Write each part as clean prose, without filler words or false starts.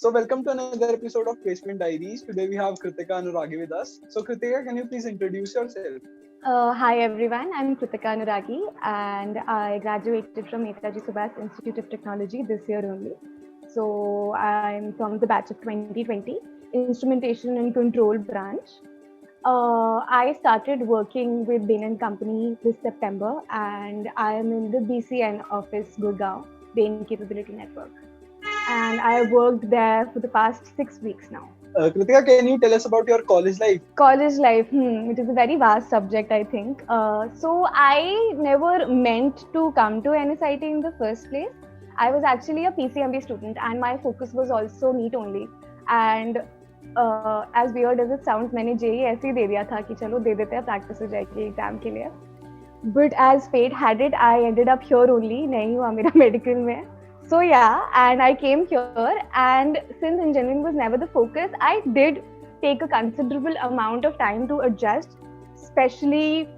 So welcome to another episode of Placement Diaries. Today we have Kritika Anuragi with us. So Kritika, can you please introduce yourself? Hi everyone, I'm Kritika Anuragi and I graduated from Netaji Subhas Institute of Technology this year only. So I'm from the batch of 2020, Instrumentation and Control branch. I started working with Bain & Company this September and I am in the BCN office, Gurgaon, Bain Capability Network. And I worked there for the past 6 weeks now. Kritika, can you tell us about your college life? College life, it is a very vast subject, I think. So I never meant to come to NSIT in the first place. I was actually a PCMB student and my focus was also NEET only. And as weird as it sounds, मैंने JEE ऐसे ही दे दिया था कि चलो दे देते हैं, practice हो जाएगी exam के लिए. But as fate had it, I ended up here only. नहीं हुआ मेरा medical में. So yeah, and I came here, and since engineering was never the focus, I did take a considerable amount of time to adjust, especially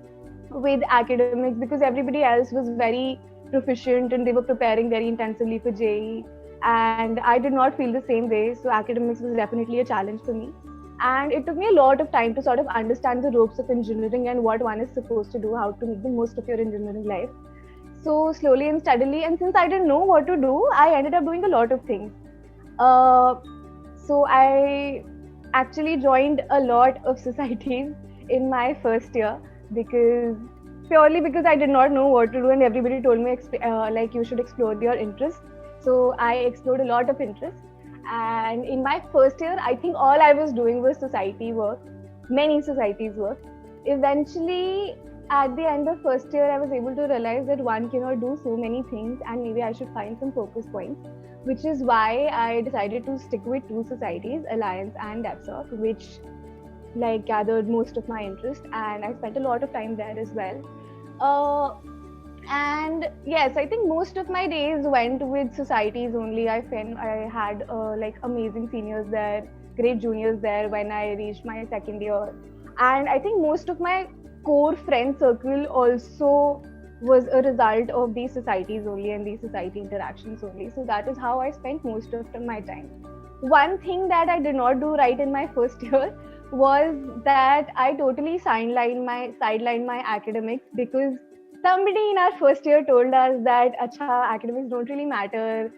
with academics, because everybody else was very proficient and they were preparing very intensively for JEE, and I did not feel the same way. So academics was definitely a challenge for me, and it took me a lot of time to sort of understand the ropes of engineering and what one is supposed to do, how to make the most of your engineering life. So slowly and steadily, and since I didn't know what to do, I ended up doing a lot of things. So I actually joined a lot of societies in my first year purely because I did not know what to do, and everybody told me like you should explore your interests. So I explored a lot of interests, and in my first year, I think all I was doing was society work, many societies work. Eventually, at the end of first year, I was able to realize that one cannot do so many things and maybe I should find some focus points, which is why I decided to stick with two societies, Alliance and DevSoc, which gathered most of my interest, and I spent a lot of time there as well. And yes, I think most of my days went with societies only. I had amazing seniors there, great juniors there when I reached my second year, and I think most of my core friend circle also was a result of these societies only and these society interactions only. So that is how I spent most of my time. One thing that I did not do right in my first year was that I totally sidelined my academics, because somebody in our first year told us that academics don't really matter,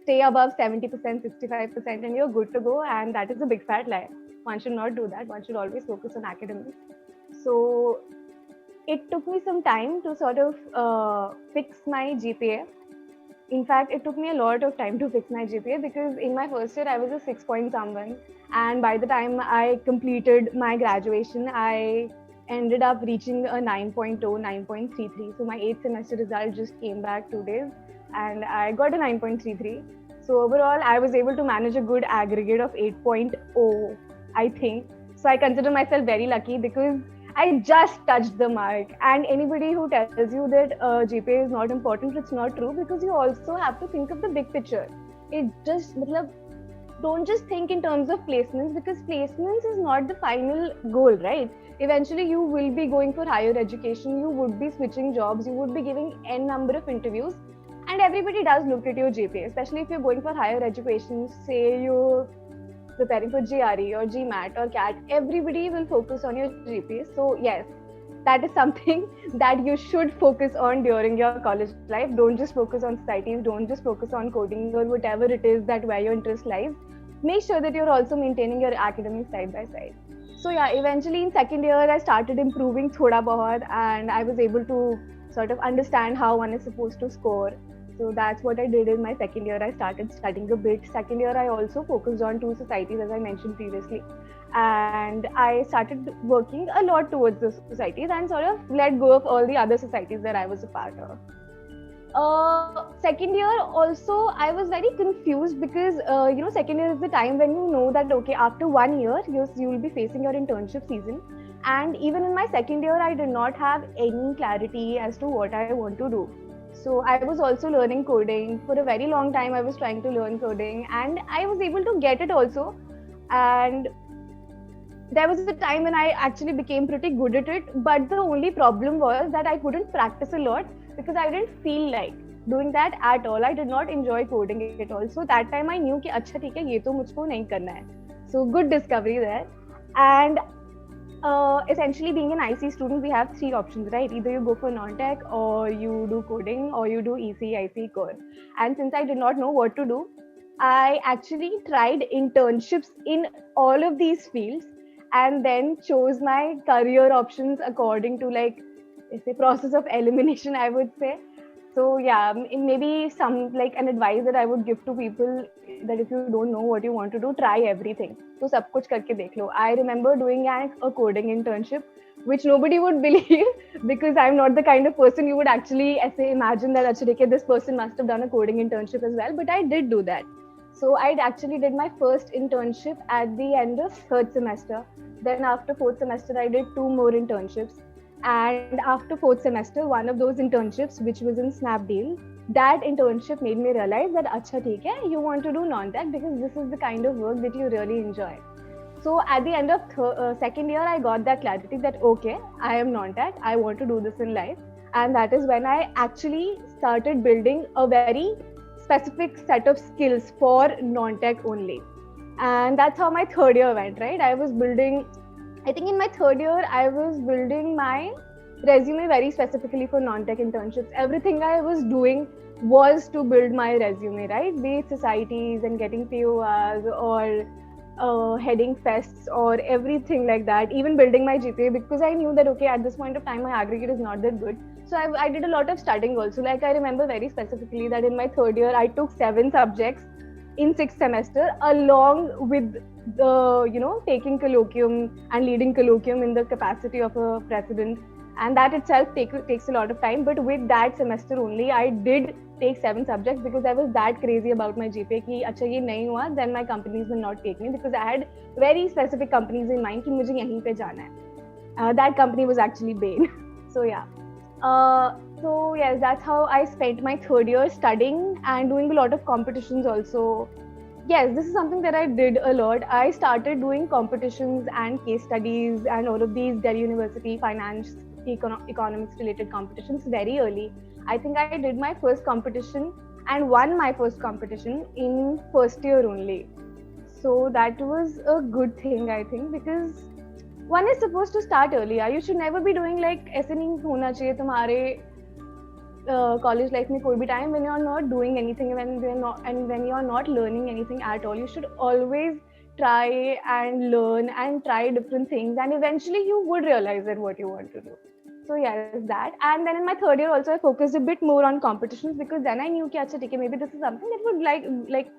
stay above 70%, 65% and you're good to go, and that is a big fat lie. One should not do that. One should always focus on academics. So it took me some time to sort of fix my GPA. In fact, it took me a lot of time to fix my GPA, because in my first year I was a 6 point someone, and by the time I completed my graduation, I ended up reaching a 9.0, 9.33. So my 8th semester result just came back 2 days and I got a 9.33. So overall, I was able to manage a good aggregate of 8.0, I think. So I consider myself very lucky because I just touched the mark. And anybody who tells you that GPA is not important, it's not true, because you also have to think of the big picture. Don't just think in terms of placements, because placements is not the final goal, right? Eventually, you will be going for higher education, you would be switching jobs, you would be giving n number of interviews, and everybody does look at your GPA, especially if you're going for higher education, say you're preparing for GRE or GMAT or CAT, everybody will focus on your GPA. So yes, that is something that you should focus on during your college life. Don't just focus on societies, don't just focus on coding or whatever it is that where your interest lies. Make sure that you're also maintaining your academics side by side. So yeah, eventually in second year, I started improving thoda bahut, and I was able to sort of understand how one is supposed to score. So that's what I did in my second year. I started studying a bit. Second year, I also focused on two societies, as I mentioned previously. And I started working a lot towards those societies and sort of let go of all the other societies that I was a part of. Second year also, I was very confused because, second year is the time when you know that, okay, after 1 year, you will be facing your internship season. And even in my second year, I did not have any clarity as to what I want to do. So I was also learning coding. For a very long time, I was trying to learn coding, and I was able to get it also. And there was a time when I actually became pretty good at it, but the only problem was that I couldn't practice a lot because I didn't feel like. doing that at all. I did not enjoy coding at all. So that time I knew कि अच्छा ठीक है ये तो मुझको नहीं करना है. So good discovery there. And essentially being an IC student, we have three options, right? Either you go for non-tech or you do coding or you do EC, IC core. And since I did not know what to do, I actually tried internships in all of these fields and then chose my career options according to like it's a process of elimination, I would say. So yeah, maybe some like an advice that I would give to people that if you don't know what you want to do, try everything. So सब कुछ करके देख लो. I remember doing a coding internship, which nobody would believe because I'm not the kind of person you would actually ऐसे imagine that अच्छा ठीक है this person must have done a coding internship as well. But I did do that. So I actually did my first internship at the end of third semester. Then after fourth semester, I did 2 more internships. And after fourth semester, one of those internships, which was in Snapdeal, that internship made me realize that acha theek hai, you want to do non-tech because this is the kind of work that you really enjoy. So at the end of second year, I got that clarity that okay, I am non-tech, I want to do this in life. And that is when I actually started building a very specific set of skills for non-tech only. And that's how my third year went, right? I think in my third year, I was building my resume very specifically for non-tech internships. Everything I was doing was to build my resume, right? Be it societies and getting PORs or heading fests or everything like that. Even building my GPA because I knew that, okay, at this point of time, my aggregate is not that good. So I did a lot of studying also. Like I remember very specifically that in my third year, I took 7 subjects in 6th semester along with the taking colloquium and leading colloquium in the capacity of a president, and that itself takes a lot of time. But with that semester only I did take 7 subjects because I was that crazy about my GPA कि अच्छा ये नहीं हुआ then my companies will not take me because I had very specific companies in mind कि मुझे यहीं पे जाना है. That company was actually Bain. So yeah. So yes, that's how I spent my third year studying and doing a lot of competitions also. Yes, this is something that I did a lot. I started doing competitions and case studies and all of these Delhi University finance, economics related competitions very early. I think I did my first competition and won my first competition in first year only. So that was a good thing, I think, because one is supposed to start earlier. You should never be doing like ऐसे नहीं होना चाहिए तुम्हारे college life में कोई भी time when you are not doing anything when you are not learning anything at all. You should always try and learn and try different things, and eventually you would realize that what you want to do. So yes, that. And then in my third year also I focused a bit more on competitions because then I knew कि अच्छा ठीक है maybe this is something that would like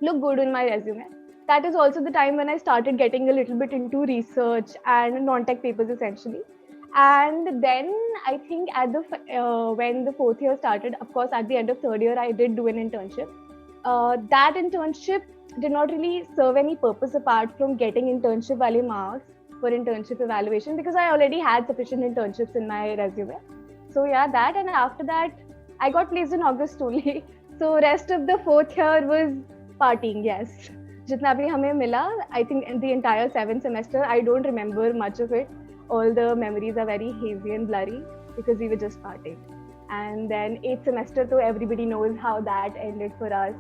look good in my resume. That is also the time when I started getting a little bit into research and non-tech papers essentially. And then I think at when the fourth year started, of course, at the end of third year, I did do an internship. That internship did not really serve any purpose apart from getting internship value marks for internship evaluation because I already had sufficient internships in my resume. So yeah, that. And after that, I got placed in August only. So rest of the fourth year was partying, yes. जितना भी हमें मिला, I think in the entire 7th semester, I don't remember much of it. All the memories are very hazy and blurry because we were just partying. And then 8th semester, so everybody knows how that ended for us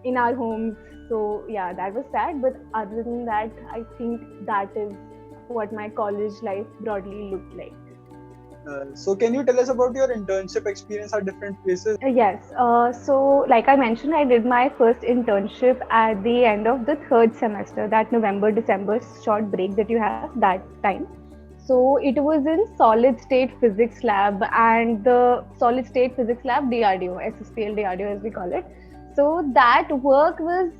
in our homes. So yeah, that was sad. But other than that, I think that is what my college life broadly looked like. So can you tell us about your internship experience at different places? Yes. So like I mentioned, I did my first internship at the end of the 3rd semester, that November-December short break that you have that time. So it was in solid state physics lab, and the solid state physics lab DRDO, SSPL DRDO as we call it. So that work was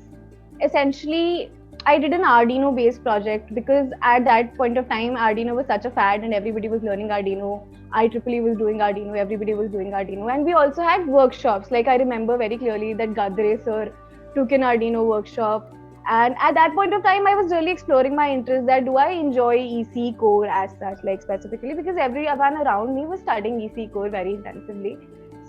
essentially, I did an Arduino based project because at that point of time Arduino was such a fad and everybody was learning Arduino. IEEE was doing Arduino, everybody was doing Arduino, and we also had workshops. Like I remember very clearly that Gadre sir took an Arduino workshop, and at that point of time I was really exploring my interest that do I enjoy EC core as such, like specifically because everyone around me was studying EC core very intensively.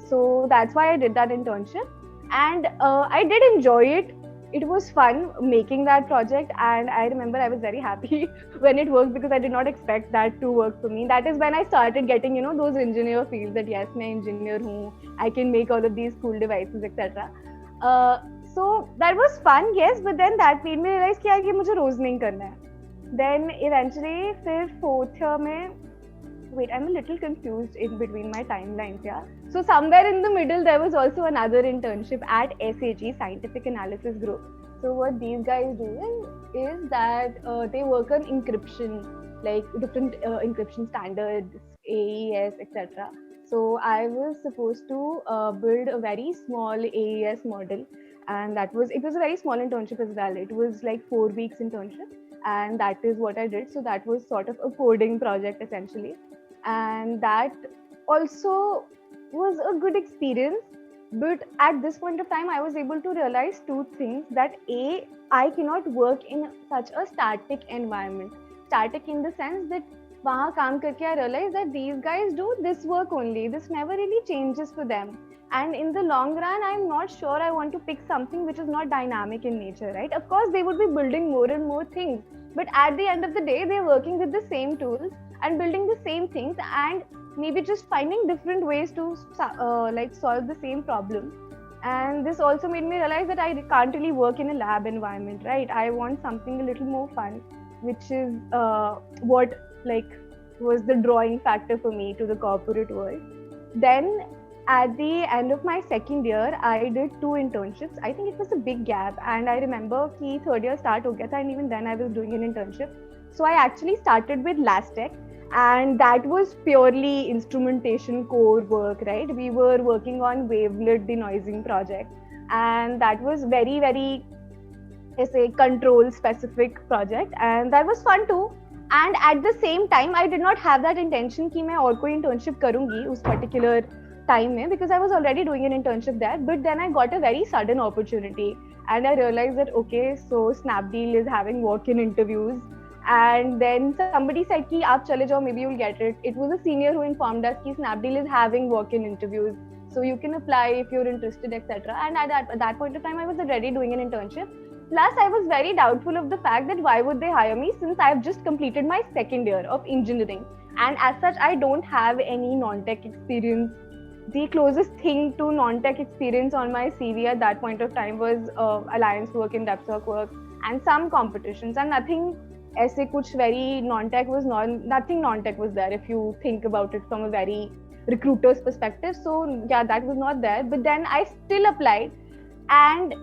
So that's why I did that internship, and I did enjoy it. it was fun making that project, and I remember I was very happy when it worked because I did not expect that to work for me. That is when I started getting, those engineer feels that yes, मैं engineer हूँ, I can make all of these cool devices, etc. Uh, so that was fun, yes, but then that made me realize कि यार ये मुझे रोज नहीं करना है. Then eventually, फिर fourth year में, wait, I'm a little confused in between my timelines, yeah. So somewhere in the middle, there was also another internship at SAG, Scientific Analysis Group. So what these guys do is that they work on encryption, like different encryption standards, AES, etc. So I was supposed to build a very small AES model, and it was a very small internship as well. It was like 4 weeks internship, and that is what I did. So that was sort of a coding project essentially, and that also was a good experience. But at this point of time, I was able to realize two things: that I cannot work in such a static environment. Static in the sense that वहाँ काम करके I realized that these guys do this work only. This never really changes for them. And in the long run, I'm not sure I want to pick something which is not dynamic in nature, right? Of course, they would be building more and more things. But at the end of the day, they're working with the same tools and building the same things, and maybe just finding different ways to solve the same problem. And this also made me realize that I can't really work in a lab environment, right? I want something a little more fun, which is what was the drawing factor for me to the corporate world. Then at the end of my second year, I did 2 internships. I think it was a big gap, and I remember कि third year start हो गया था, and even then I was doing an internship. So I actually started with Lastec, and that was purely instrumentation core work, right? We were working on wavelet denoising project, and that was very, very, control specific project, and that was fun too. And at the same time, I did not have that intention कि मैं और कोई internship करूँगी उस particular time में, because I was already doing an internship there. But then I got a very sudden opportunity, and I realized that okay, so Snapdeal is having walk-in interviews, and then somebody said कि आप चले जाओ, maybe you'll get it. It was a senior who informed us कि Snapdeal is having walk-in interviews, so you can apply if you're interested, etc. And at that point of time, I was already doing an internship. Plus, I was very doubtful of the fact that why would they hire me, since I've just completed my second year of engineering, and as such, I don't have any non-tech experience. The closest thing to non-tech experience on my CV at that point of time was alliance work and DevSoc work and some competitions, and nothing ऐसे कुछ very non-tech was nothing non-tech was there if you think about it from a very recruiter's perspective. So yeah, that was not there. But then I still applied, and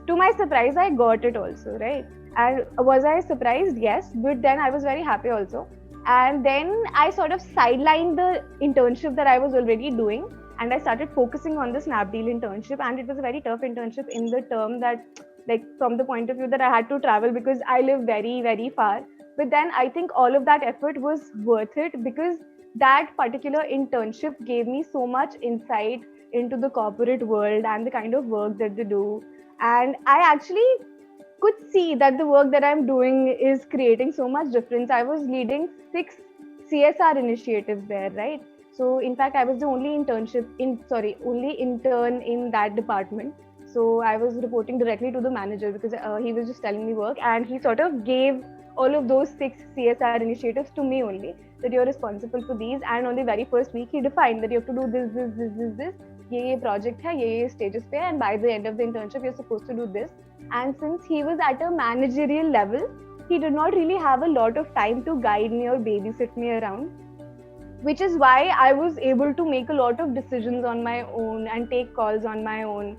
to my surprise, I got it also, right? And was I surprised? Yes. But then I was very happy also. And then I sort of sidelined the internship that I was already doing, and I started focusing on the Snapdeal internship. And it was a very tough internship in the term that, like, from the point of view that I had to travel because I live very, very far. But then I think all of that effort was worth it, because that particular internship gave me so much insight into the corporate world and the kind of work that they do. And I actually could see that the work that I'm doing is creating so much difference. I was leading 6 CSR initiatives there, right? So in fact, I was the only only intern in that department. So I was reporting directly to the manager because he was just telling me work, and he sort of gave all of those 6 CSR initiatives to me only, that you're responsible for these. And on the very first week, he defined that you have to do this. ये project है, ये stages पे, and by the end of the internship, you're supposed to do this. And since he was at a managerial level, he did not really have a lot of time to guide me or babysit me around, which is why I was able to make a lot of decisions on my own and take calls on my own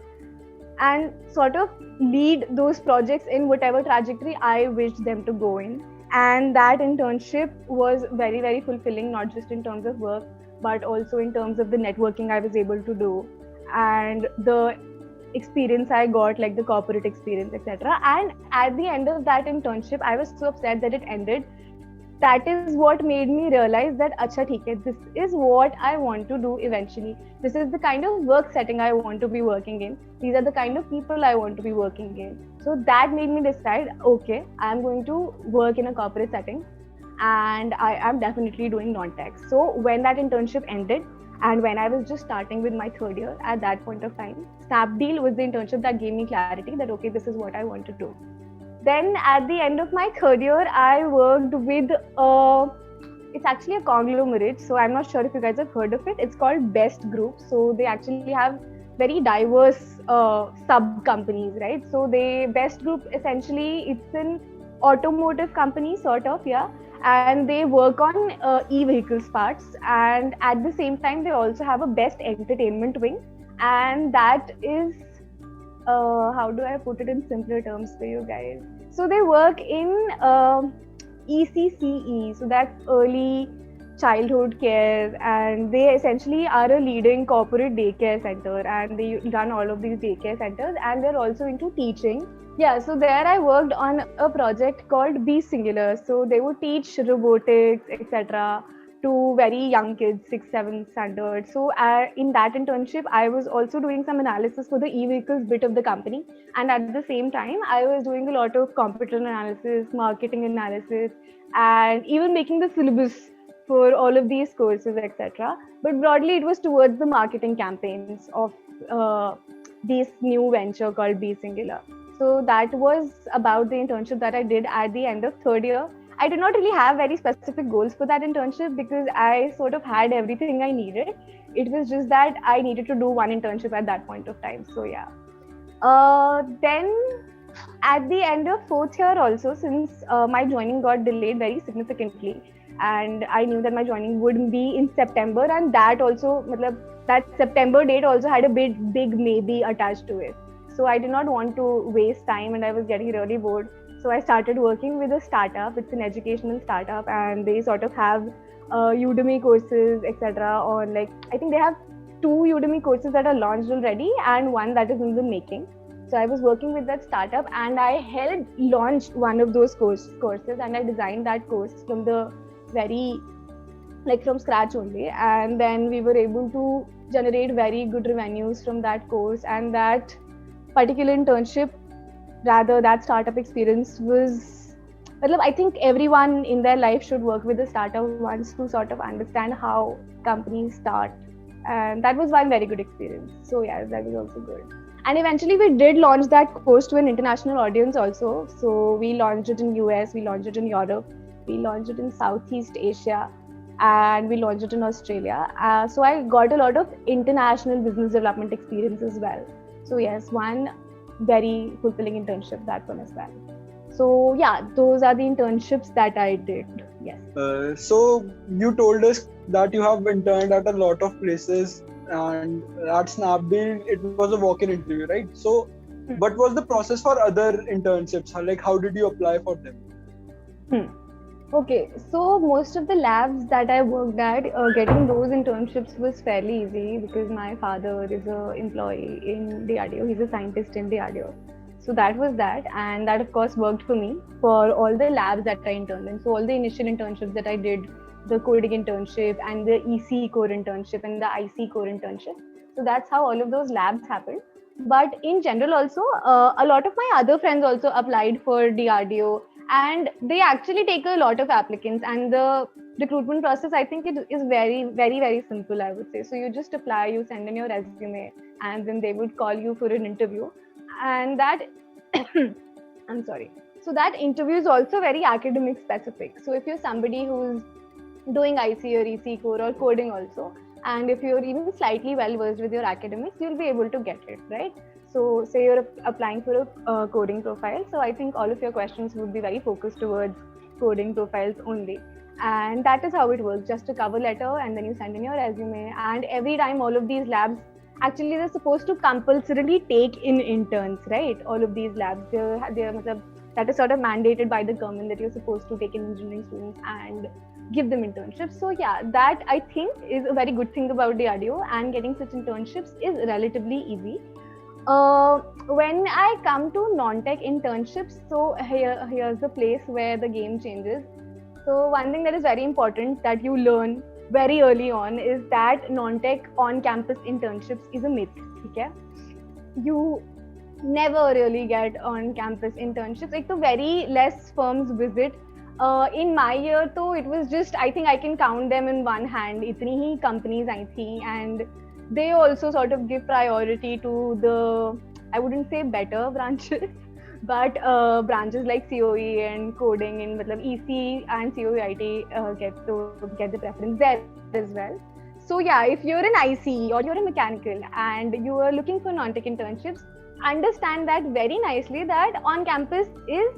and sort of lead those projects in whatever trajectory I wished them to go in. And that internship was very, very fulfilling, not just in terms of work, but also in terms of the networking I was able to do and the experience I got, like the corporate experience, etc. And at the end of that internship, I was so upset that it ended. That is what made me realize that acha theek hai, this is what I want to do eventually. This is the kind of work setting I want to be working in. These are the kind of people I want to be working in. So that made me decide, okay, I'm going to work in a corporate setting, and I am definitely doing non-tech. So when that internship ended, And when I was just starting with my third year at that point of time, Snapdeal was the internship that gave me clarity that, okay, this is what I want to do. Then at the end of my third year, I worked with it's actually a conglomerate. So I'm not sure if you guys have heard of it. It's called Best Group. So they actually have very diverse sub companies, right? So Best Group, essentially, it's an automotive company, sort of, yeah. And they work on e-vehicles parts. And at the same time, they also have a Best Entertainment wing. And that is, how do I put it in simpler terms for you guys? So they work in ECCE, so that's early childhood care, and they essentially are a leading corporate daycare center, and they run all of these daycare centers, and they're also into teaching. Yeah, so there I worked on a project called Be Singular. So they would teach robotics, etc., to very young kids, 6th, 7th standard. So in that internship, I was also doing some analysis for the e-vehicles bit of the company. And at the same time, I was doing a lot of computer analysis, marketing analysis, and even making the syllabus for all of these courses, etc. But broadly, it was towards the marketing campaigns of this new venture called Be Singular. So that was about the internship that I did at the end of third year. I did not really have very specific goals for that internship because I sort of had everything I needed. It was just that I needed to do one internship at that point of time. So yeah. Then at the end of fourth year also, since my joining got delayed very significantly, and I knew that my joining would be in September, and that also, that September date also had a big maybe attached to it. So I did not want to waste time, and I was getting really bored. So I started working with a startup. It's an educational startup, and they sort of have Udemy courses, etc. On, like, I think they have 2 Udemy courses that are launched already and one that is in the making. So I was working with that startup, and I helped launch one of those courses, and I designed that course from the from scratch only. And then we were able to generate very good revenues from that course, and that particular internship, rather that startup experience, was, I think everyone in their life should work with a startup once to sort of understand how companies start, and that was one very good experience. So yeah, that was also good. And eventually we did launch that course to an international audience also. So we launched it in US, we launched it in Europe, we launched it in Southeast Asia, and we launched it in Australia. So I got a lot of international business development experience as well. So yes, one very fulfilling internship, that one as well. So yeah, those are the internships that I did. Yes. So you told us that you have interned at a lot of places, and at Snapdeal it was a walk-in interview, right? So what was the process for other internships? How did you apply for them? Okay, so most of the labs that I worked at, getting those internships was fairly easy because my father is an employee in DRDO. He's a scientist in DRDO. So that was that, and that of course worked for me for all the labs that I interned in. So all the initial internships that I did, the coding internship and the EC core internship and the IC core internship. So that's how all of those labs happened. But in general also, a lot of my other friends also applied for DRDO, and they actually take a lot of applicants, and the recruitment process, I think it is very, very, very simple, I would say. So you just apply, you send in your resume, and then they would call you for an interview. And that, I'm sorry. So that interview is also very academic specific. So if you're somebody who's doing IC or EC core or coding also, and if you're even slightly well versed with your academics, you'll be able to get it, right? So say you're applying for a coding profile. So I think all of your questions would be very focused towards coding profiles only. And that is how it works, just a cover letter, and then you send in your resume. And every time all of these labs, actually they're supposed to compulsorily take in interns, right? All of these labs, that is sort of mandated by the government that you're supposed to take in engineering students and give them internships. So yeah, that I think is a very good thing about DRDO, and getting such internships is relatively easy. When I come to non-tech internships, so here's the place where the game changes. So one thing that is very important that you learn very early on is that non-tech on-campus internships is a myth. Okay? You never really get on-campus internships. Like, the very less firms visit In my year, though, it was just, I think I can count them in one hand. Itni hi companies I thi, and they also sort of give priority to the, I wouldn't say better branches, but branches like COE and coding and matlab EC and COE get the preference there as well. So yeah, if you're an IC or you're a mechanical and you are looking for non-tech internships, understand that very nicely that on campus is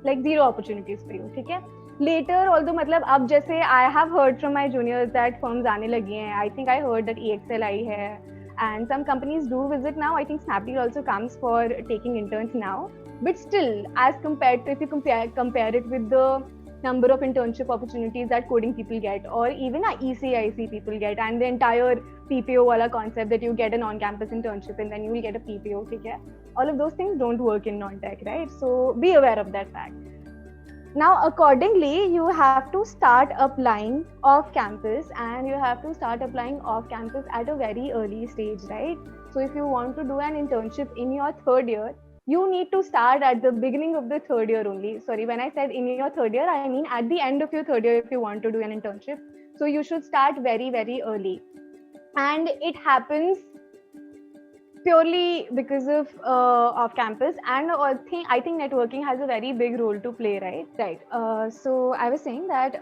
like zero opportunities for you. ठीक है? Later, although मतलब अब जैसे I have heard from my juniors that firms आने लगी हैं. I think I heard that EXL आई है, and some companies do visit now. I think Snapdeal also comes for taking interns now. But still, as compared to if you compare it with the number of internship opportunities that coding people get, or even ECIC people get, and the entire PPO wala concept that you get an on-campus internship and then you will get a PPO, okay? All of those things don't work in non-tech, right? So be aware of that fact. Now, accordingly, you have to start applying off campus, and you have to start applying off campus at a very early stage, right? So if you want to do an internship in your third year, you need to start at the beginning of the third year only. Sorry, when I said in your third year, I mean at the end of your third year if you want to do an internship. So you should start very, very early. And it happens purely because of off campus, and I think networking has a very big role to play, right. So I was saying that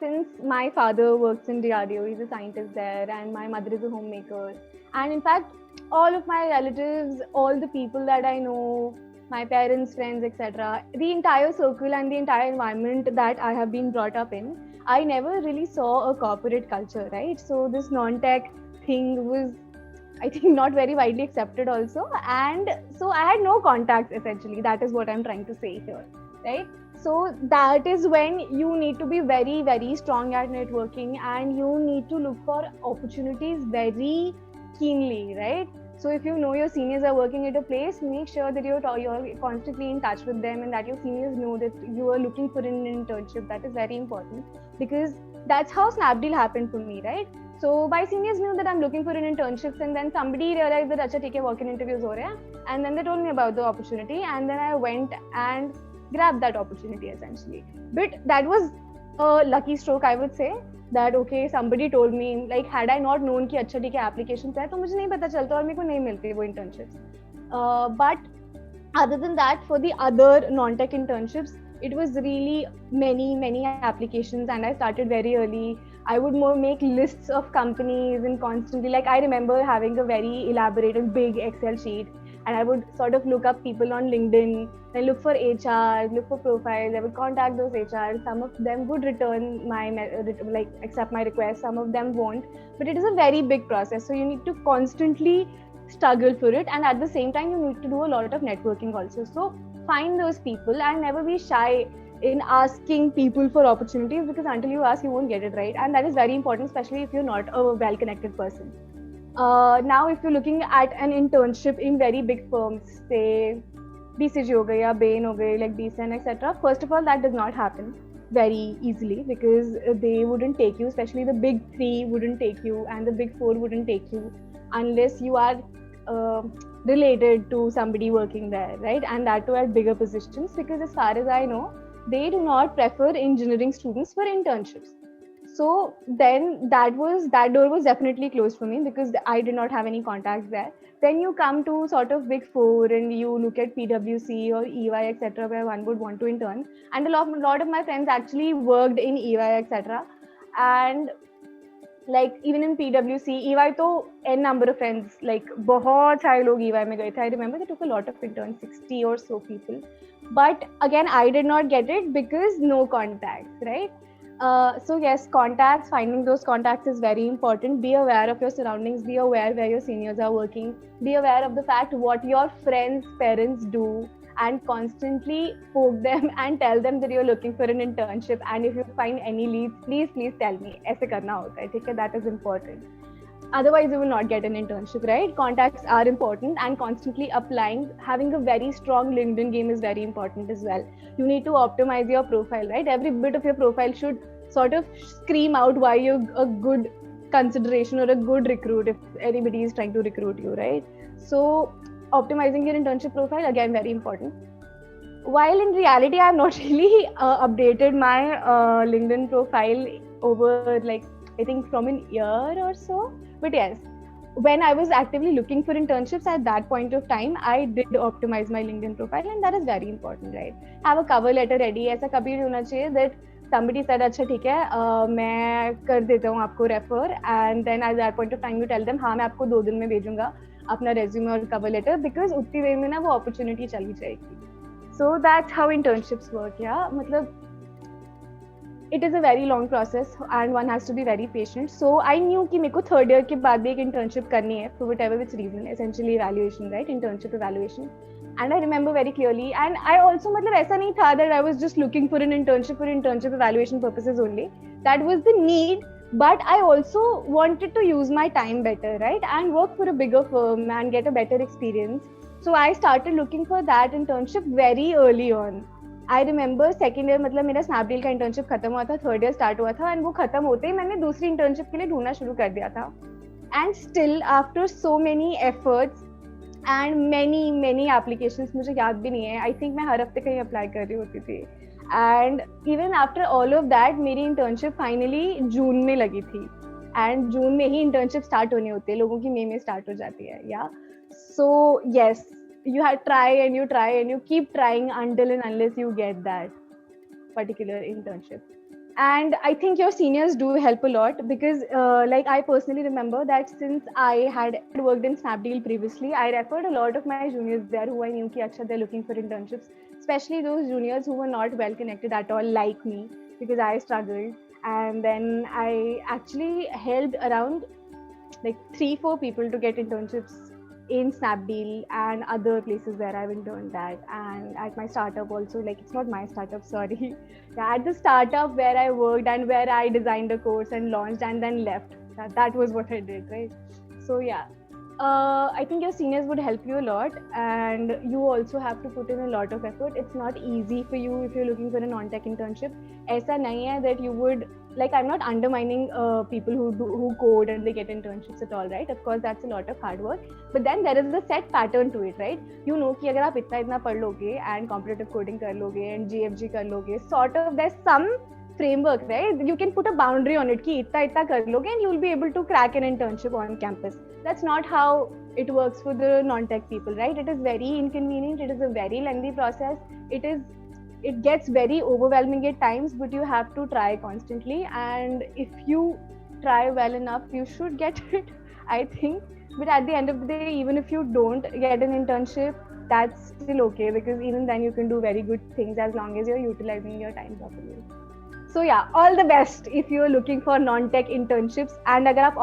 since my father works in DRDO, he's a scientist there, and my mother is a homemaker, and in fact all of my relatives, all the people that I know, my parents, friends, etc., the entire circle and the entire environment that I have been brought up in, I never really saw a corporate culture, right? So this non-tech thing was, I think, not very widely accepted also, and so I had no contacts essentially. That is what I'm trying to say here, right? So that is when you need to be very, very strong at networking, and you need to look for opportunities very keenly, right? So if you know your seniors are working at a place, make sure that you're constantly in touch with them, and that your seniors know that you are looking for an internship. That is very important, because that's how Snapdeal happened for me, right? So my seniors knew that I'm looking for an internship, and then somebody realized that acha theek hai, walk-in interviews ho rahe hain, and then they told me about the opportunity, and then I went and grabbed that opportunity essentially. But that was a lucky stroke, I would say, that okay, somebody told me, like had I not known कि अच्छा ठीक है applications है तो मुझे नहीं पता चलता और मेरे को नहीं मिलती वो internships. But other than that, for the other non-tech internships, it was really many applications, and I started very early. I would make lists of companies and constantly, like I remember having a very elaborate and big Excel sheet, and I would sort of look up people on LinkedIn, then look for HR, look for profiles. I would contact those HR. Some of them would return accept my request. Some of them won't. But it is a very big process. So you need to constantly struggle for it. And at the same time, you need to do a lot of networking also. So find those people and never be shy in asking people for opportunities, because until you ask, you won't get it, right? And that is very important, especially if you're not a well-connected person. Now, if you're looking at an internship in very big firms, say BCG ho gayi, Bain ho gayi, like BCN, etc. First of all, that does not happen very easily, because they wouldn't take you, especially the big three wouldn't take you, and the big four wouldn't take you unless you are related to somebody working there, right? And that too at bigger positions, because as far as I know, they do not prefer engineering students for internships. So then that door was definitely closed for me, because I did not have any contacts there. Then you come to sort of Big Four and you look at PwC or EY, etc., where one would want to intern. And a lot of my friends actually worked in EY, etc. And like even in PwC, EY, to n number of friends, like बहुत सारे लोग EY में गए थे. I remember they took a lot of interns, 60 or so people. But again, I did not get it because no contacts, right? So yes, contacts, finding those contacts is very important. Be aware of your surroundings, be aware where your seniors are working, be aware of the fact what your friends' parents do, and constantly poke them and tell them that you're looking for an internship. And if you find any leads, please tell me. ऐसे करना होता है, ठीक है? That is important. Otherwise, you will not get an internship, right? Contacts are important, and constantly applying, having a very strong LinkedIn game is very important as well. You need to optimize your profile, right? Every bit of your profile should sort of scream out why you're a good consideration or a good recruit if anybody is trying to recruit you, right? So optimizing your internship profile, again, very important. While in reality, I have not really updated my LinkedIn profile over like I think from an year or so. But yes, when I was actively looking for internships at that point of time, I did optimize my LinkedIn profile, and that is very important, right? Have a cover letter ready. ऐसा कभी नहीं होना चाहिए that somebody said अच्छा ठीक है मैं कर देता हूँ आपको refer, and then at that point of time you tell them हाँ मैं आपको 2 दिन में भेजूंगा अपना resume और cover letter, because उतनी देर में ना वो opportunity चली जाएगी. So that's how internships work, yeah. मतलब it is a very long process and one has to be very patient. So I knew कि मेरे को third year के बाद भी एक internship करनी है for whatever which reason, essentially evaluation, right? Internship evaluation. And I remember very clearly. And I also मतलब ऐसा नहीं था that I was just looking for an internship for internship evaluation purposes only. That was the need. But I also wanted to use my time better, right? And work for a bigger firm and get a better experience. So I started looking for that internship very early on. I remember second year मतलब मेरा Snapdeal का internship खत्म हुआ था, third year start हुआ था, and वो खत्म होते ही मैंने दूसरी इंटर्नशिप के लिए ढूंढना शुरू कर दिया था. And still after so many efforts and many applications, मुझे याद भी नहीं है, आई थिंक मैं हर हफ्ते कहीं अप्लाई कर रही होती थी. And even after all of that मेरी इंटर्नशिप फाइनली जून में लगी थी. एंड जून में ही इंटर्नशिप स्टार्ट होने होते हैं, लोगों की मई में स्टार्ट हो जाती है. या so yes, you have try and you keep trying until and unless you get that particular internship. And I think your seniors do help a lot, because like I personally remember that since I had worked in Snapdeal previously, I referred a lot of my juniors there who I knew ki acha they're looking for internships, especially those juniors who were not well connected at all like me, because I struggled. And then I actually helped around like 3-4 people to get internships in Snapdeal and other places where I've interned at, and at my startup also. Like it's not my startup, sorry. At the startup where I worked and where I designed a course and launched and then left. That was what I did, right? So yeah, I think your seniors would help you a lot, and you also have to put in a lot of effort. It's not easy for you if you're looking for a non-tech internship. ऐसा नहीं है that you would, like, I'm not undermining people who code and they get internships at all, right? Of course, that's a lot of hard work. But then there is a set pattern to it, right? You know कि अगर आप इतना पढ़ लोगे and competitive coding कर लोगे and GFG कर लोगे, sort of there's some framework, right? You can put a boundary on it कि इतना कर लोगे and you'll be able to crack an internship on campus. That's not how it works for the non-tech people, right? It is very inconvenient. It is a very lengthy process. It gets very overwhelming at times, but you have to try constantly. And if you try well enough, you should get it, I think. But at the end of the day, even if you don't get an internship, that's still okay, because even then you can do very good things as long as you're utilizing your time properly. So yeah, all the best if you're looking for non-tech internships. And अगर आप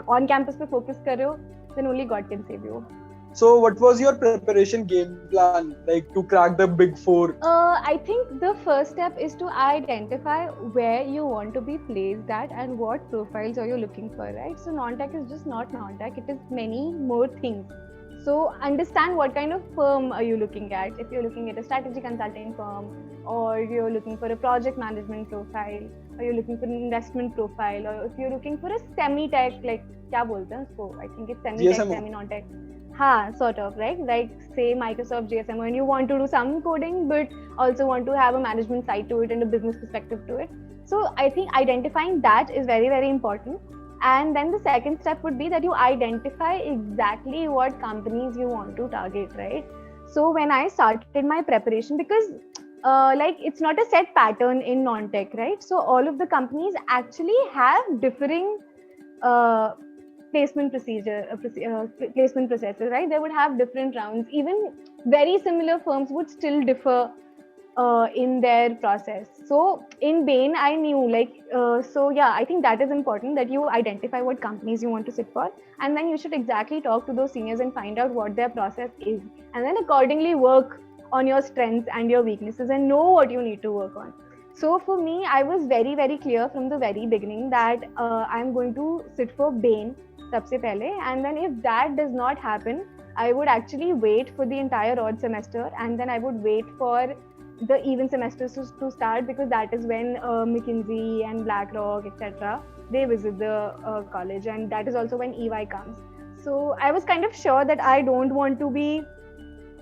on campus पे focus कर रहे हो, then only God can save you. So what was your preparation game plan, like to crack the big four? I think the first step is to identify where you want to be placed at and what profiles are you looking for, right? So non-tech is just not non-tech, it is many more things. So understand what kind of firm are you looking at. If you're looking at a strategy consulting firm, or you're looking for a project management profile, or you're looking for an investment profile, or if you're looking for a semi-tech, like क्या बोलते हैं उसको? I think it's semi-tech, semi-non-tech. हाँ, sort of, right? Like say Microsoft GSMO, and you want to do some coding, but also want to have a management side to it and a business perspective to it. So I think identifying that is very, very important. And then the second step would be that you identify exactly what companies you want to target, right? So when I started my preparation, because like it's not a set pattern in non-tech, right? So all of the companies actually have differing placement processes, right? They would have different rounds. Even very similar firms would still differ in their process. So in Bain, I knew so yeah, I think that is important, that you identify what companies you want to sit for, and then you should exactly talk to those seniors and find out what their process is, and then accordingly work on your strengths and your weaknesses and know what you need to work on. So for me, I was very, very clear from the very beginning that I'm going to sit for Bain sabse pehle, and then if that does not happen, I would actually wait for the entire odd semester, and then I would wait for the even semesters to start, because that is when McKinsey and BlackRock, etc., they visit the college, and that is also when EY comes. So I was kind of sure that I don't want to be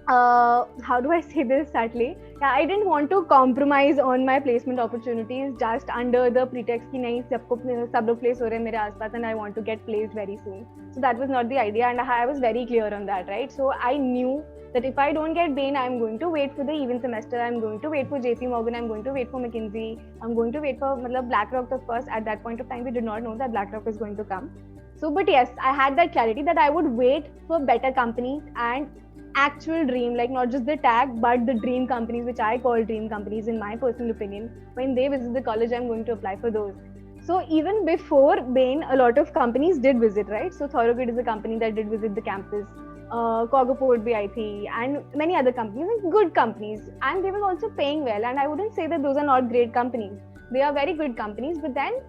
how do I say this subtly? Yeah, I didn't want to compromise on my placement opportunities just under the pretext कि नहीं सब लोग place हो रहे हैं मेरे आसपास and I want to get placed very soon. So that was not the idea, and I was very clear on that, right? So I knew that if I don't get Bain, I'm going to wait for the even semester, I'm going to wait for JP Morgan, I'm going to wait for McKinsey, I'm going to wait for BlackRock. Of course, at that point of time, we did not know that BlackRock was going to come. So, but yes, I had that clarity that I would wait for better companies and actual dream, like not just the tag, but the dream companies, which I call dream companies in my personal opinion. When they visit the college, I'm going to apply for those. So even before Bain, a lot of companies did visit, right? So Thorogood is a company that did visit the campus. Cogoport BIT and many other companies, good companies, and they were also paying well. And I wouldn't say that those are not great companies. They are very good companies, but then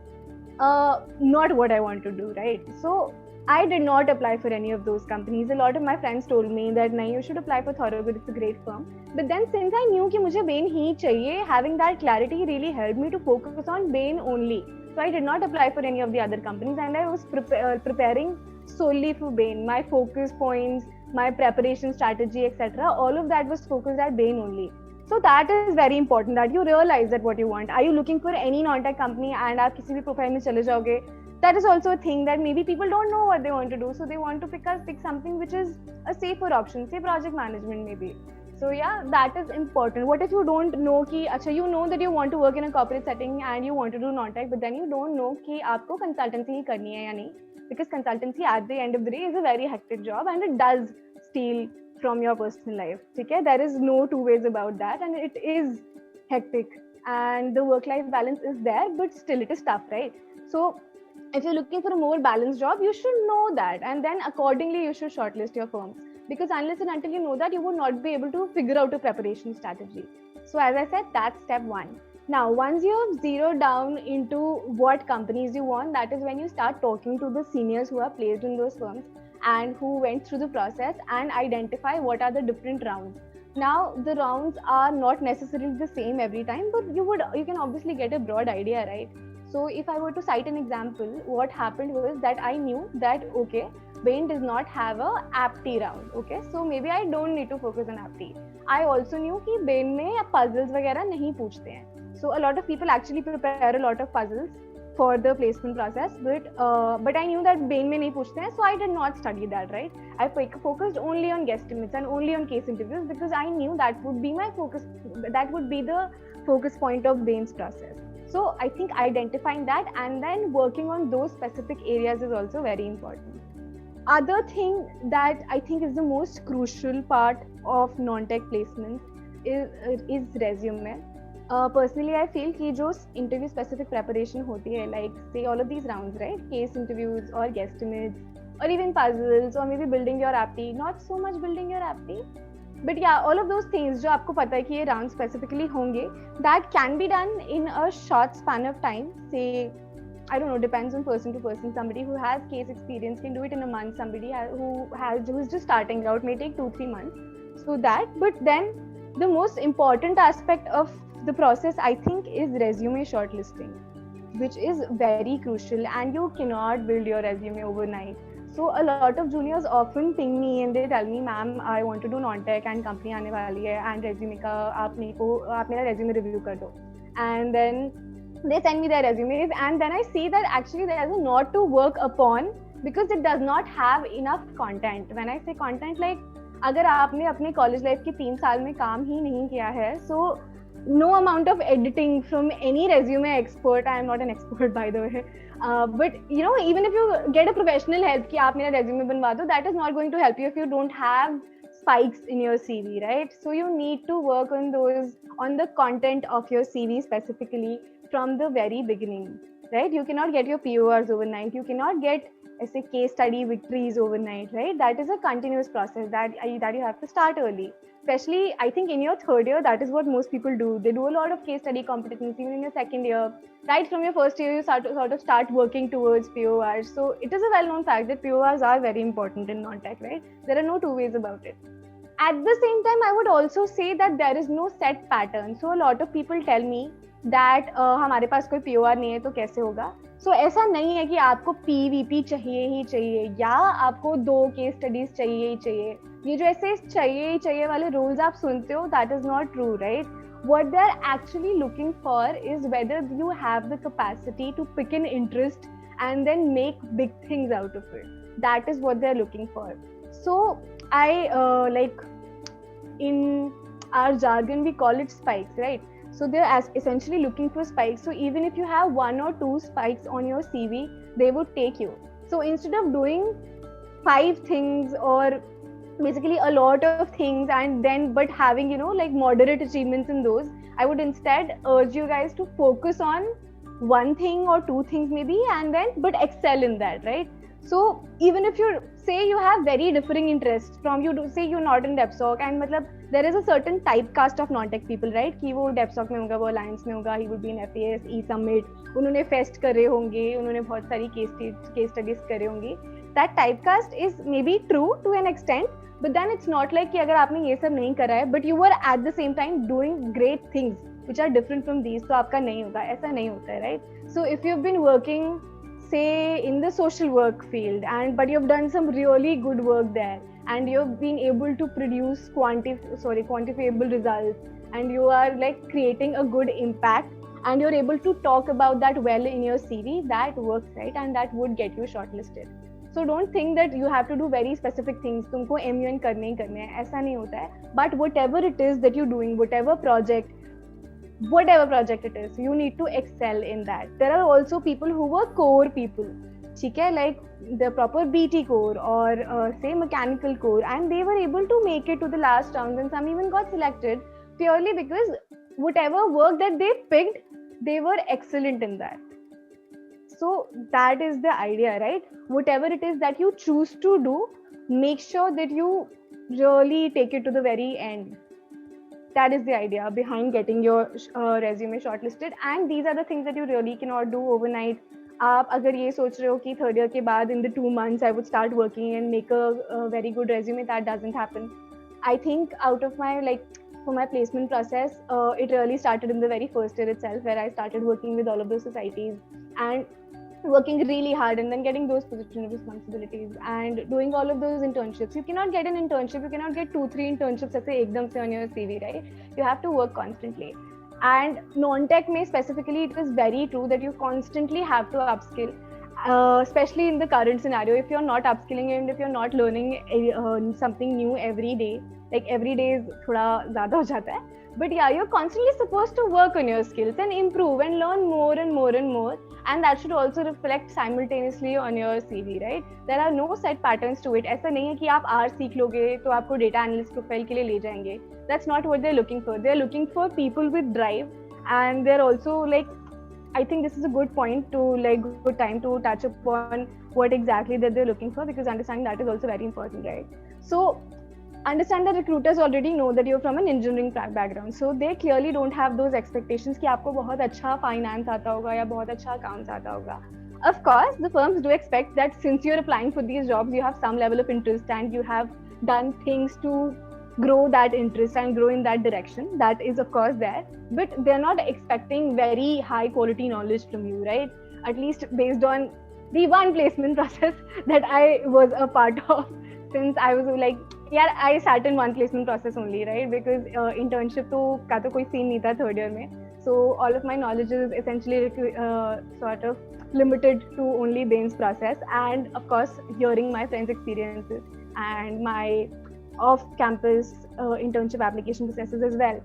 not what I want to do, right? So I did not apply for any of those companies. A lot of my friends told me that no, you should apply for Thorogood, it's a great firm. But then since I knew that मुझे Bain ही चाहिए, having that clarity really helped me to focus on Bain only. So I did not apply for any of the other companies, and I was preparing solely for Bain. My focus points, my preparation strategy, etc. All of that was focused at Bain only. So that is very important that you realize that what you want. Are you looking for any non-tech company and आप किसी भी profile में चले जाओगे? That is also a thing that maybe people don't know what they want to do, so they want to pick something which is a safer option, say project management maybe. So yeah, that is important. What if you don't know कि अच्छा you know that you want to work in a corporate setting and you want to do non-tech, but then you don't know कि आपको consultancy ही करनी है या नहीं, because consultancy at the end of the day is a very hectic job and it does steal from your personal life. Okay, there is no two ways about that, and it is hectic and the work-life balance is there, but still it is tough, right? So if you're looking for a more balanced job, you should know that, and then accordingly you should shortlist your firms, because unless and until you know that, you would not be able to figure out a preparation strategy. So as I said, that's step one. Now once you have zeroed down into what companies you want, that is when you start talking to the seniors who are placed in those firms and who went through the process, and identify what are the different rounds. Now the rounds are not necessarily the same every time, but you can obviously get a broad idea, right? So if I were to cite an example, what happened was that I knew that, okay, Bain does not have a APT round, okay? So maybe I don't need to focus on APT. I also knew कि Bain में puzzles वगैरह नहीं पूछते हैं. So a lot of people actually prepare a lot of puzzles for the placement process, but I knew that Bain में नहीं पूछते हैं, so I did not study that, right? I focused only on guesstimates and only on case interviews, because I knew that would be my focus, that would be the focus point of Bain's process. So I think identifying that and then working on those specific areas is also very important. Other thing that I think is the most crucial part of non-tech placements is resume. Personally, I feel कि जो interview specific preparation होती है, like say all of these rounds, right? Case interviews or guesstimates or even puzzles or maybe building your aptitude, not so much building your aptitude. But yeah, all of those things जो आपको पता है कि ये round specifically होंगे, that can be done in a short span of time. Say, I don't know, depends on person to person. Somebody who has case experience can do it in a month. Somebody who's just starting out may take 2-3 months. So that, but then the most important aspect of the process, I think, is resume shortlisting, which is very crucial, and you cannot build your resume overnight. So a lot of juniors often ping me and they tell me, ma'am, I want to do non-tech and company आने वाली है and resume का आप मेरा resume review कर दो. And then they send me their resumes, and then I see that actually there is a lot to work upon because it does not have enough content. When I say content, like अगर आपने अपने college life के 3 साल में काम ही नहीं किया है, so no amount of editing from any resume expert. I am not an expert, by the way. But you know, even if you get a professional help कि आप मेरा resume बनवा दो, that is not going to help you if you don't have spikes in your CV, right? So you need to work on the content of your CV specifically from the very beginning, right? You cannot get your PORs overnight. You cannot get a case study victories overnight, right? That is a continuous process that you have to start early. Especially, I think in your third year, that is what most people do. They do a lot of case study competitions even in your second year. Right from your first year, you start working towards PORs. So it is a well-known fact that PORs are very important in non-tech, right? There are no two ways about it. At the same time, I would also say that there is no set pattern. So a lot of people tell me that हमारे पास कोई POR नहीं है तो कैसे होगा. So ऐसा नहीं है कि आपको PVP चाहिए ही चाहिए या आपको 2 केस स्टडीज चाहिए ही चाहिए. ये जो ऐसे चाहिए चाहिए वाले rules आप सुनते हो, that is not true, right? What they're actually looking for is whether you have the capacity to pick an interest and then make big things out of it. That is what they're looking for. So I like in our jargon we call it spikes, right? So they're essentially looking for spikes. So even if you have 1 or 2 spikes on your CV, they would take you. So instead of doing 5 things or basically a lot of things and then but having like moderate achievements in those, I would instead urge you guys to focus on one thing or 2 things maybe, and then but excel in that, right? So even if you say you have very differing interests from, you do say you're not in DevSoc and matlab there is a certain typecast of non-tech people, right? कि वो DevSoc में होगा, वो Alliance में होगा, he would be in FAS, E-Summit, उन्होंने fest करे होंगे, उन्होंने बहुत सारी केस स्टडीज करे होंगे. That typecast is maybe true to an extent, but then it's not like कि अगर आपने ये सब नहीं करा है but you were at the same time doing great things which are different from these, तो आपका नहीं होगा. ऐसा नहीं होता है, right? So if you've been working say in the social work field and but you've done some really good work there and you've been able to produce quantifiable results and you are like creating a good impact and you're able to talk about that well in your CV, that works, right? And that would get you shortlisted. So don't think that you have to do very specific things, तुमको MUN करने ही करने हैं, ऐसा नहीं होता है. But whatever it is that you're doing, whatever project it is, you need to excel in that. There are also people who were core people, ठीक है, like the proper BT core or say mechanical core, and they were able to make it to the last rounds and some even got selected purely because whatever work that they picked, they were excellent in that. So that is the idea, right? Whatever it is that you choose to do, make sure that you really take it to the very end. That is the idea behind getting your resume shortlisted, and these are the things that you really cannot do overnight. आप अगर ये सोच रहे हो कि third year के बाद in the 2 months I would start working and make a very good resume, that doesn't happen. I think out of my for my placement process, it really started in the very first year itself, where I started working with all of those societies and working really hard and then getting those position of responsibilities and doing all of those internships. You cannot get an internship, you cannot get 2-3 internships ऐसे एकदम से on your CV, right? You have to work constantly. And non-tech में specifically, it is very true that you constantly have to upskill, especially in the current scenario. If you're not upskilling and if you're not learning something new every day, like every day is थोड़ा ज़्यादा हो जाता है, but yeah, you're constantly supposed to work on your skills and improve and learn more and more and more, and that should also reflect simultaneously on your CV, right? There are no set patterns to it. ऐसा नहीं है कि आप R सीख लोगे तो आपको data analyst profile के लिए ले जाएंगे. That's not what they're looking for. They're looking for people with drive, and they're also I think this is a good point to good time to touch upon what exactly that they're looking for, because understanding that is also very important, right? So understand that recruiters already know that you're from an engineering background, so they clearly don't have those expectations कि आपको बहुत अच्छा finance आता होगा या बहुत अच्छा accounts आता होगा. Of course, the firms do expect that since you're applying for these jobs, you have some level of interest and you have done things to grow that interest and grow in that direction. That is of course there, but they're not expecting very high quality knowledge from you, right? At least based on the one placement process that I was a part of, since I was I sat in one placement process only, right? Because internship का तो कोई scene नहीं था third year में, so all of my knowledge is essentially sort of limited to only Bain's process, and of course hearing my friends' experiences and my off-campus internship application processes as well.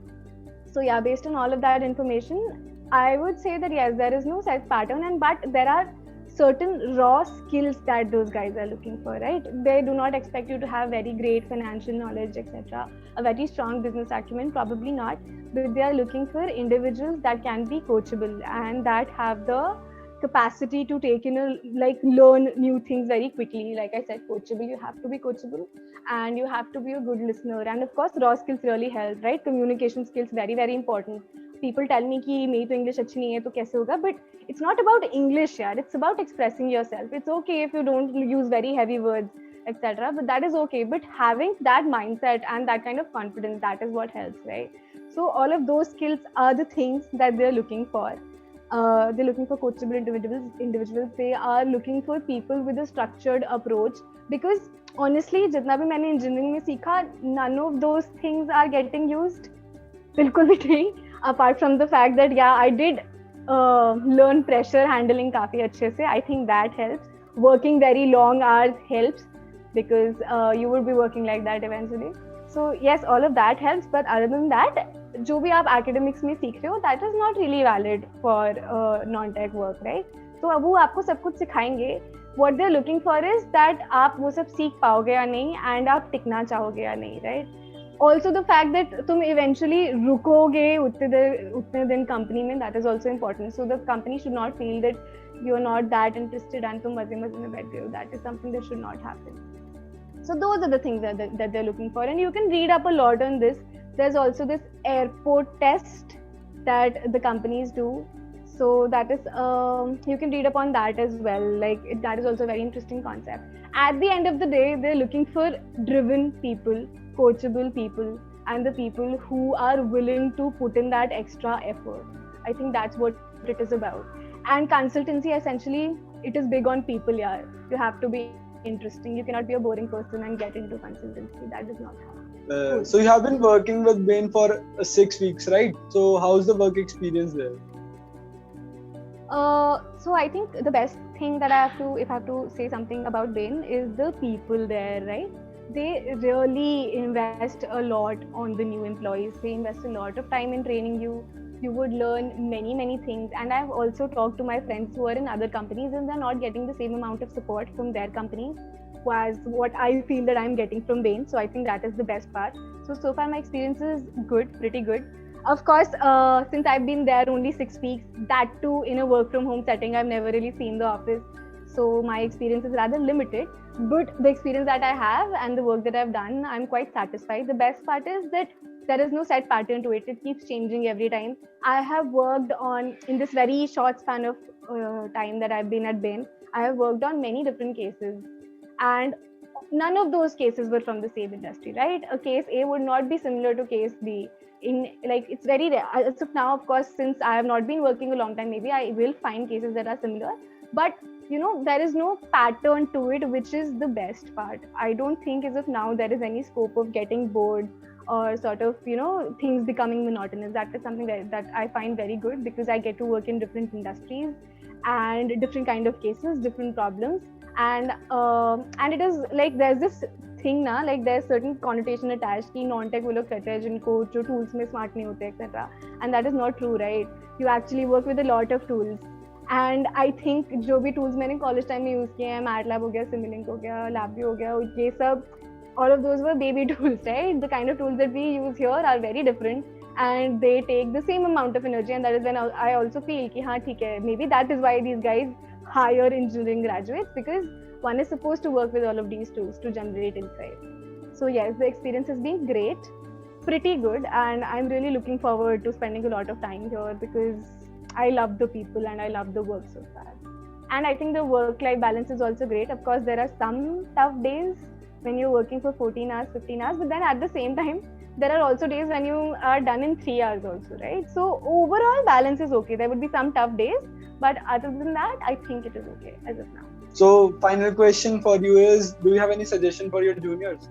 So yeah, based on all of that information, I would say that yes, there is no set pattern, but there are certain raw skills that those guys are looking for, right? They do not expect you to have very great financial knowledge, etc. A very strong business acumen, probably not, but they are looking for individuals that can be coachable and that have the capacity to take in learn new things very quickly. Like I said, coachable, you have to be coachable and you have to be a good listener, and of course raw skills really help, right? Communication skills, very very important. People tell me कि मेरी तो English अच्छी नहीं है तो कैसे होगा, but it's not about English, यार. It's about expressing yourself. It's okay if you don't use very heavy words, etc. But that is okay. But having that mindset and that kind of confidence, that is what helps, right? So all of those skills are the things that they're looking for. They're looking for coachable individuals. They are looking for people with a structured approach, because honestly जितना भी मैंने engineering में सीखा, none of those things are getting used. बिल्कुल भी नहीं. Apart from the fact that yeah, I did learn pressure handling काफी अच्छे से. I think that helps. Working very long hours helps because you would be working like that eventually. So yes, all of that helps. But other than that, जो भी आप academics में सीख रहे हो, that is not really valid for non-tech work, right? तो वो आपको सब कुछ सिखाएंगे. What they're looking for is that आप वो सब सीख पाओगे या नहीं, and आप टिकना चाहोगे या नहीं, right? Also the fact that तुम eventually रुकोगे उतने दिन company में, that is also important. So the company should not feel that you're not that interested and तुम मजे में बैठ गए हो. That is something that should not happen. So those are the things that they're looking for, and you can read up a lot on this. There's also this airport test that the companies do. So that is you can read up on that as well. Like that is also a very interesting concept. At the end of the day, they're looking for driven people, coachable people, and the people who are willing to put in that extra effort. I think that's what it is about. And consultancy, essentially, it is big on people. Yeah, you have to be interesting. You cannot be a boring person and get into consultancy. That does not happen. So you have been working with Bain for 6 weeks, right? So how's the work experience there? So I think the best thing that if I have to say something about Bain, is the people there, right? They really invest a lot on the new employees. They invest a lot of time in training you. You would learn many things. And I've also talked to my friends who are in other companies and they're not getting the same amount of support from their companies as what I feel that I'm getting from Bain. So I think that is the best part. So far my experience is good, pretty good. Of course, since I've been there only 6 weeks, that too in a work from home setting, I've never really seen the office. So my experience is rather limited. But the experience that I have and the work that I've done, I'm quite satisfied. The best part is that there is no set pattern to it. It keeps changing every time. I have worked on, in this very short span of time that I've been at Bain, I have worked on many different cases. And none of those cases were from the same industry, right? A case A would not be similar to case B. It's very rare. As of now, of course, since I have not been working a long time, maybe I will find cases that are similar. But there is no pattern to it, which is the best part. I don't think as of now there is any scope of getting bored or sort of, things becoming monotonous. That is something that I find very good because I get to work in different industries and different kind of cases, different problems. And it is like there's this thing ना, like there's certain connotation attached कि non-tech वो लोग कहते हैं जिनको जो tools में smart नहीं होते etc. And that is not true, right? You actually work with a lot of tools. And I think जो भी tools मैंने college time में use किए हैं, MATLAB हो गया, Simulink हो गया, Lab हो गया, ये सब, all of those were baby tools, right? The kind of tools that we use here are very different and they take the same amount of energy, and that is when I also feel कि हाँ ठीक है, maybe that is why these guys hire engineering graduates, because one is supposed to work with all of these tools to generate insight. So yes, the experience has been great, pretty good, and I'm really looking forward to spending a lot of time here because I love the people and I love the work so far. And I think the work-life balance is also great. Of course, there are some tough days when you're working for 14 hours, 15 hours, but then at the same time, there are also days when you are done in 3 hours also, right? So overall balance is okay. There would be some tough days, but other than that, I think it is okay as of now. So final question for you is, do you have any suggestion for your juniors?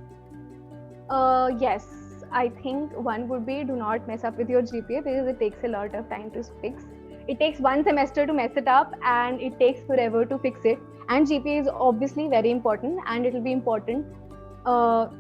Yes, I think one would be, do not mess up with your GPA because it takes a lot of time to fix. It takes one semester to mess it up and it takes forever to fix it. And GPA is obviously very important and it will be important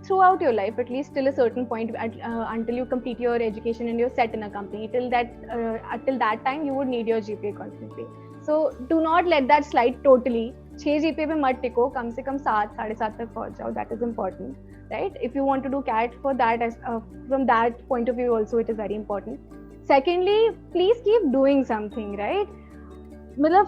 throughout your life, at least till a certain point, until you complete your education and you're set in a company. Till that time, you would need your GPA constantly. So do not let that slide totally. 6 GPA पे मत टिको, कम से कम 7, 7.5 तक पहुंच जाओ. That is important, right? If you want to do CAT for that, from that point of view also, it is very important. Secondly, please keep doing something, right?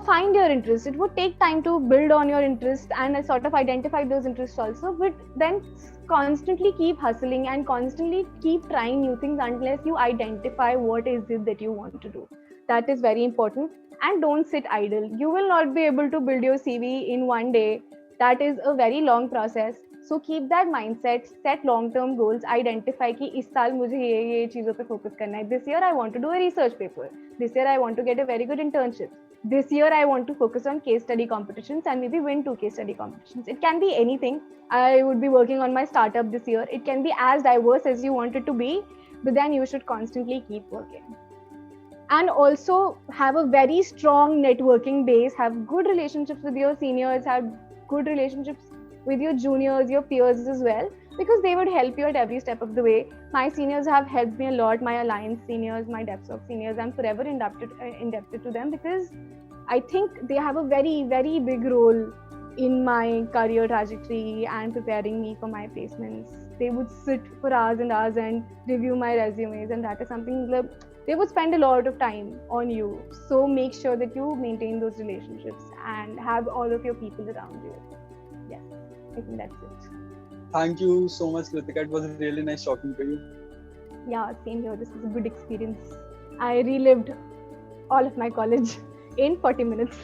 Find your interest. It would take time to build on your interest and sort of identify those interests also, but then constantly keep hustling and constantly keep trying new things unless you identify what is it that you want to do. That is very important. And don't sit idle. You will not be able to build your CV in one day. That is a very long process. So keep that mindset, set long-term goals, identify कि इस साल मुझे ये चीजों पे focus करना है. This year I want to do a research paper. This year I want to get a very good internship. this year I want to focus on case study competitions and maybe win 2 case study competitions. It can be anything. I would be working on my startup this year. It can be as diverse as you want it to be, but then you should constantly keep working. And also have a very strong networking base, have good relationships with your seniors, have good relationships with your juniors, your peers as well, because they would help you at every step of the way. My seniors have helped me a lot, my Alliance seniors, my DevSoc seniors. I'm forever indebted to them, because I think they have a very, very big role in my career trajectory and preparing me for my placements. They would sit for hours and hours and review my resumes, and that is something that they would spend a lot of time on you. So make sure that you maintain those relationships and have all of your people around you. Yes, I think that's it. Thank you so much, Kritika. It was really nice talking to you. Yeah, same here. This was a good experience. I relived all of my college in 40 minutes.